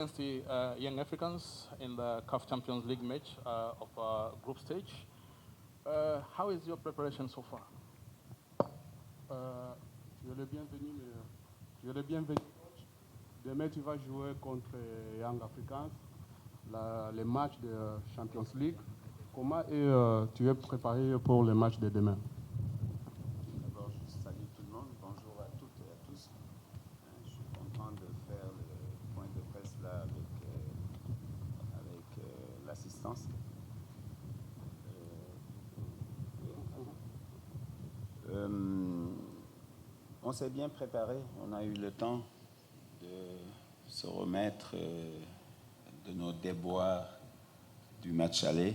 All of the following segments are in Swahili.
Against the Young Africans in the CAF Champions League match of group stage. How is your preparation so far? Tu es le bienvenu, tu es le bienvenu. Demain, tu vas jouer contre Young Africans, les matchs de Champions League. Comment tu es préparé pour le match de demain? D'abord, je salue tout le monde. Bonjour à toutes et à tous. Je suis content de faire le point de presse là avec l'assistance. On s'est bien préparé. On a eu le temps de se remettre de nos déboires du match aller.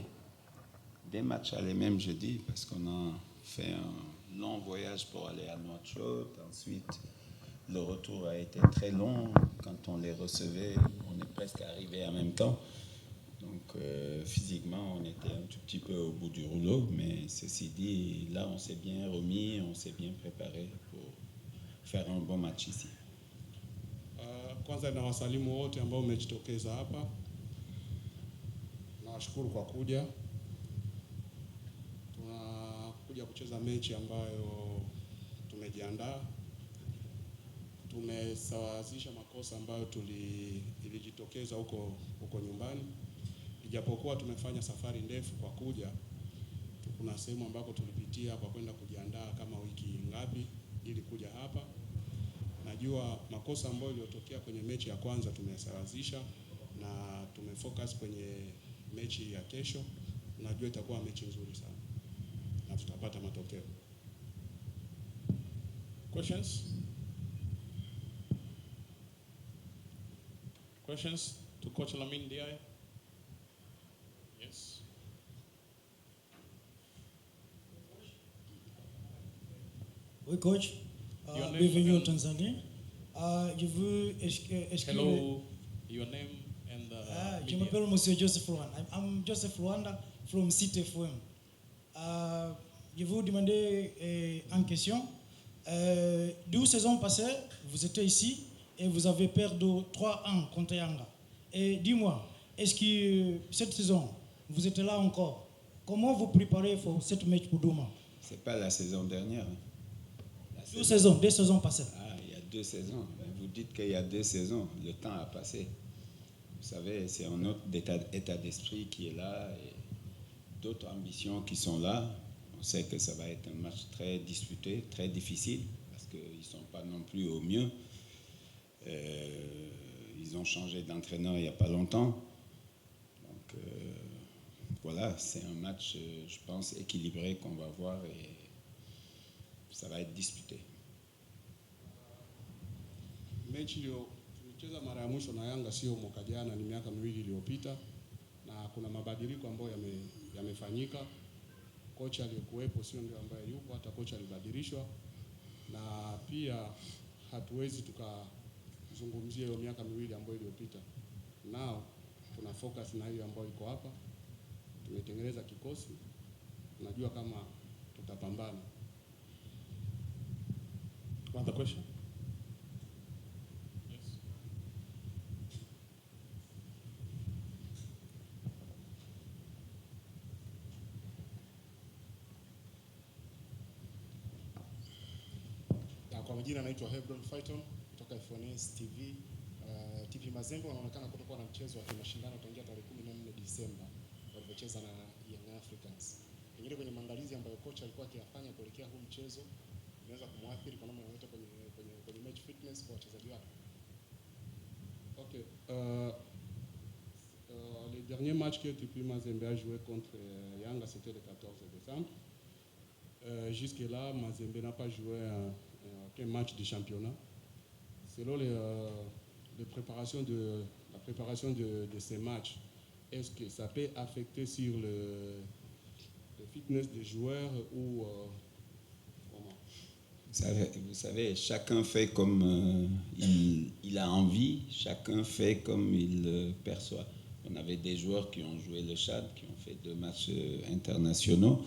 Des matchs aller même, je dis, parce qu'on a fait un long voyage pour aller à Nouakchott. Ensuite, le retour a été très long. Quand on les recevait, on est presque arrivé en même temps. Donc, physiquement, on était un tout petit peu au bout du rouleau. Mais ceci dit, là, on s'est bien remis, on s'est bien préparé pour faire un bon match ici. Kwanza na wasalimu wote ambao umejitokeza hapa. Nawashukuru kwa kuja. Tunakuja kucheza mechi ambayo tumejiandaa. Tumesawazisha makosa ambayo ilijitokeza huko nyumbani. Ijapokuwa tumefanya safari ndefu kwa kuja, kuna sehemu ambako tulipitia kwa kwenda kujiandaa kama wiki ngapi ili kuja hapa. Najua makosa ambayo yaliyotokea kwenye mechi ya kwanza tumesawazisha na tumefocus kwenye mechi ya kesho. Najua itakuwa mechi nzuri sana na tutapata matokeo. Questions? Questions to Coach Lamine Diaye? Yes. Oui, coach. Bienvenue en Tanzanie. Je veux Hello, your name and the je m'appelle Monsieur Joseph Rwanda. I'm Joseph Rwanda from City FM. Je veux vous demander une question. 12 saisons passées, vous étiez ici et vous avez perdu 3-1 contre Yanga. Et dis-moi, est-ce que cette saison, vous êtes là encore? Comment vous préparez pour cette match pour demain? C'est pas la saison dernière. Deux saisons passées. Ah, il y a 2 saisons. Vous dites qu'il y a 2 saisons. Le temps a passé. Vous savez, c'est un autre état d'esprit qui est là et d'autres ambitions qui sont là. On sait que ça va être un match très disputé, très difficile, parce qu'ils ne sont pas non plus au mieux. Ils ont changé d'entraîneur il n'y a pas longtemps. Donc, voilà, c'est un match, je pense, équilibré qu'on va voir et ça va être disputé. Mechi tulicheza mara ya mwisho na Yanga sio mwaka jana, ni miaka miwili iliyopita, na kuna mabadiliko ambayo yamefanyika. Kocha aliyekuwepo sio ndio ambaye yupo, hata kocha alibadilishwa, na pia hatuwezi tukazungumzia hiyo miaka miwili ambayo iliyopita. Nao tuna focus na hiyo ambayo iko hapa. Tumetengeneza kikosi, tunajua kama tutapambana. Another question? Yes. Kwa majina naitwa Hebron Fighton kutoka FNS TV. TP Mazembe wanaonekana kutokuwa na mchezo wa kimashindano tangia tarehe 14 Disemba walipocheza na Young Africans. Pengine kwenye maandalizi ambayo kocha alikuwa akiyafanya kuelekea huu mchezo inaweza kumwathiri kwa namna yoyote kwenye match fitness kwa wachezaji wake. Ok. Le dernier match que TP Mazembe a joué contre Yanga, c'était le 14 décembre. Jusque-là, Mazembe n'a pas joué aucun match de championnat. Selon la préparation de ces matchs, est-ce que ça peut affecter sur le fitness des joueurs ou comment? Vous savez, chacun fait comme il a envie, chacun fait comme il perçoit. On avait des joueurs qui ont joué le Tchad, qui ont fait 2 matchs internationaux.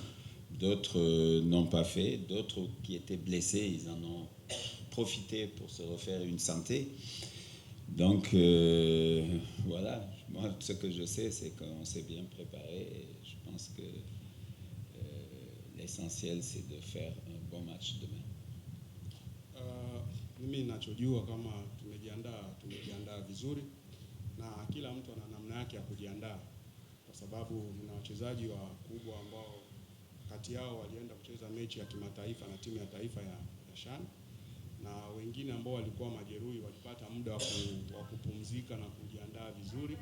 D'autres n'ont pas fait, d'autres qui étaient blessés, ils en ont profité pour se refaire une santé. Donc, voilà. Moi, ce que je sais, c'est qu'on s'est bien préparé. Et je pense que l'essentiel, c'est de faire un bon match demain. Mimi ninachojua kama tumejiandaa vizuri na kila mtu ana namna yake ya kujiandaa, kwa sababu nina wachezaji wakubwa ambao kati yao walienda kucheza mechi ya kimataifa na timu ya taifa ya Shan, na wengine ambao walikuwa majeruhi walipata muda wa kupumzika na kujiandaa vizuri,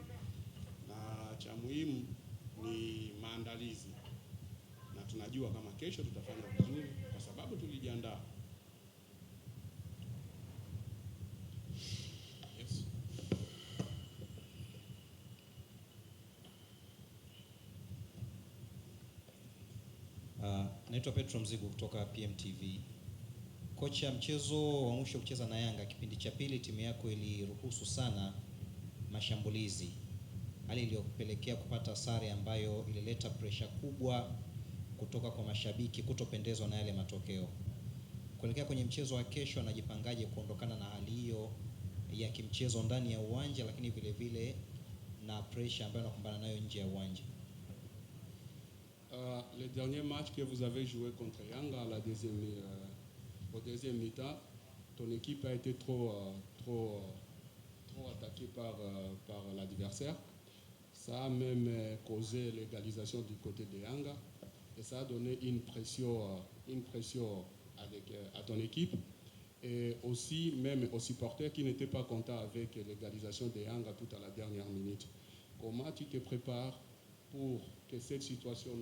na cha muhimu ni maandalizi, na tunajua kama kesho tutafanya vizuri kwa sababu tulijiandaa. Yes. Naitwa Petro Mzigo kutoka PMTV. Kocha, mchezo wa mwisho kucheza na Yanga, kipindi cha pili timu yako iliruhusu sana mashambulizi, hali iliyopelekea kupata sare ambayo ilileta presha kubwa kutoka kwa mashabiki kutopendezwa na yale matokeo. Kuelekea kwenye mchezo wa kesho, anajipangaje kuondokana na hali hiyo ya kimchezo ndani ya uwanja, lakini vile vile na presha ambayo anakumbana nayo nje ya uwanja? Le dernier match que vous avez joué contre Yanga, au deuxième mi-temps, ton équipe a été trop attaquée par l'adversaire. Ça a même causé l'égalisation du côté de Yanga et ça a donné une pression à ton équipe et aussi même aux supporters qui n'étaient pas contents avec l'égalisation de Yanga tout à la dernière minute. Comment tu te prépares pour que cette situation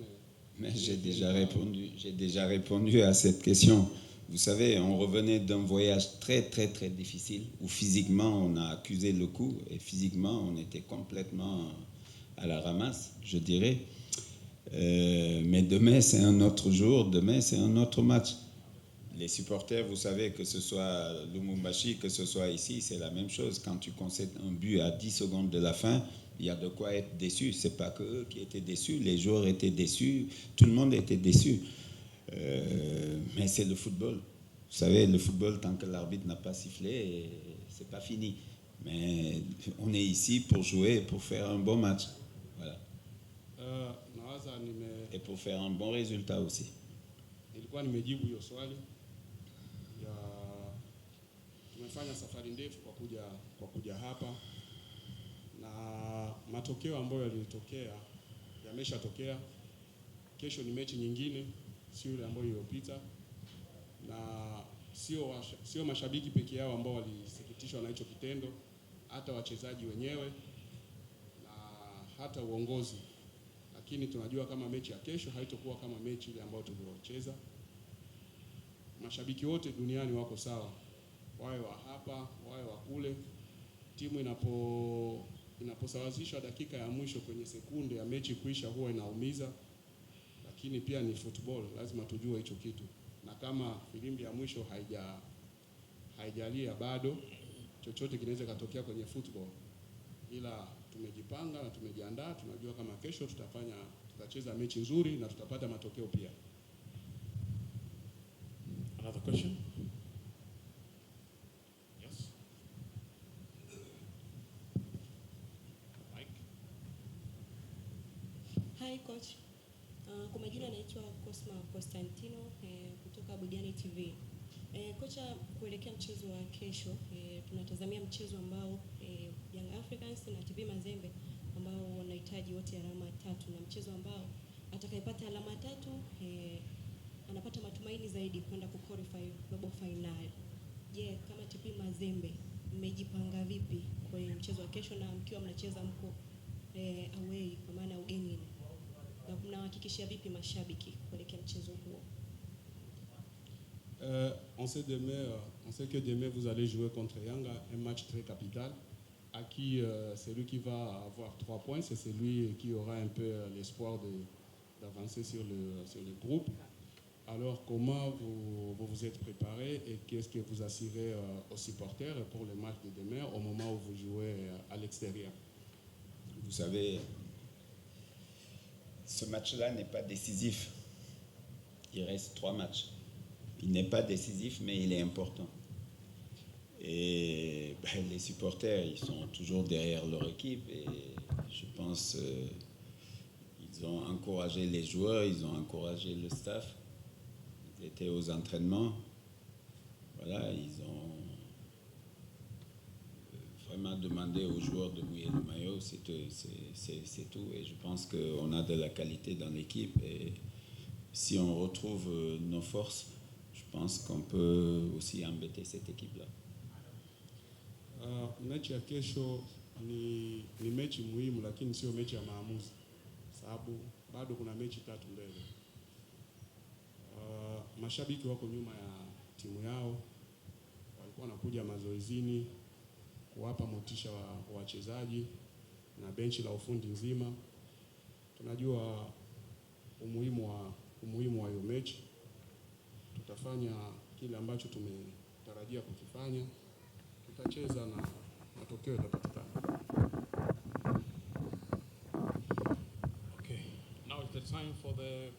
Mais j'ai déjà répondu à cette question. Vous savez, on revenait d'un voyage très, très, très difficile où physiquement, on a accusé le coup et physiquement, on était complètement à la ramasse, je dirais. Mais demain, c'est un autre jour. Demain, c'est un autre match. Les supporters, vous savez, que ce soit Lumumbashi, que ce soit ici, c'est la même chose. Quand tu concèdes un but à 10 secondes de la fin, il y a de quoi être déçu. Ce n'est pas que eux qui étaient déçus, les joueurs étaient déçus, tout le monde était déçu. Mais c'est le football. Vous savez, le football, tant que l'arbitre n'a pas sifflé, c'est pas fini. Mais on est ici pour jouer, pour faire un bon match. Voilà. Et pour faire un bon résultat aussi. Nilikuwa nimejibu hiyo swali. Tumefanya safari ndefu kwa kuja hapa, na matokeo ambayo yameshatokea. Kesho ni mechi nyingine, sio ile ambayo iliyopita, na sio mashabiki pekee yao ambao walisikitishwa na hicho kitendo, hata wachezaji wenyewe na hata uongozi. Lakini tunajua kama mechi ya kesho haitakuwa kama mechi ile ambayo tuliocheza. Mashabiki wote duniani wako sawa, wawe wa hapa, wawe wa kule. Timu inaposawazishwa dakika ya mwisho kwenye sekunde ya mechi kuisha huwa inaumiza, lakini pia ni football, lazima tujue hicho kitu. Na kama filimbi ya mwisho haijalia bado, chochote kinaweza katokea kwenye football. Ila tumejipanga na tumejiandaa, tunajua kama kesho tutacheza mechi nzuri na tutapata matokeo pia. Another question? Yes. Mike. Hi coach. Kwa majina naitwa Cosma Constantino kutoka Budiani TV. Kocha, kuelekea mchezo wa kesho, tunatazamia mchezo ambao Young Africans na TP Mazembe ambao wanahitaji wote alama 3, na mchezo ambao atakayepata alama 3 anapata matumaini zaidi kwenda ku qualify robo final. Je, kama TP Mazembe mmejipanga vipi kwa mchezo wa kesho, na mkiwa mnacheza mko away kwa maana ugenini, na mnahakikishia vipi mashabiki kuelekea mchezo huo? On sait que demain vous allez jouer contre Yanga, un match très capital, à qui celui qui va avoir 3 points, c'est celui qui aura un peu l'espoir d'avancer sur le groupe. Alors comment vous vous êtes préparé et qu'est-ce que vous assurez aux supporters pour le match de demain au moment où vous jouez à l'extérieur? Vous savez, ce match-là n'est pas décisif. Il reste 3 matchs. Il n'est pas décisif, mais il est important. Et ben, les supporters, ils sont toujours derrière leur équipe et je pense ils ont encouragé les joueurs, ils ont encouragé le staff. Ils étaient aux entraînements. Voilà, ils ont vraiment demandé aux joueurs de mouiller le maillot, c'est tout. Et je pense qu'on a de la qualité dans l'équipe et si on retrouve nos forces, je pense qu'on peut aussi embêter cette équipe-là. Mechi ya kesho ni mechi muhimu, lakini sio mechi ya maamuzi, sababu bado kuna mechi 3 mbele. Mashabiki wako nyuma ya timu yao, walikuwa wanakuja mazoezini kuwapa motisha wa wachezaji na benchi la ufundi nzima. Tunajua umuhimu wa hiyo mechi. Tutafanya kile ambacho tumetarajia kukifanya. Tutacheza na matokeo yatapatikana. Okay, now it's the time for a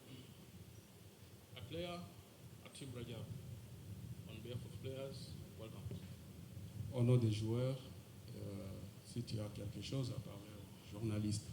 player, Atim Rajab. On behalf of players, welcome. Au nom des joueurs, si tu as quelque chose à parler aux journalistes.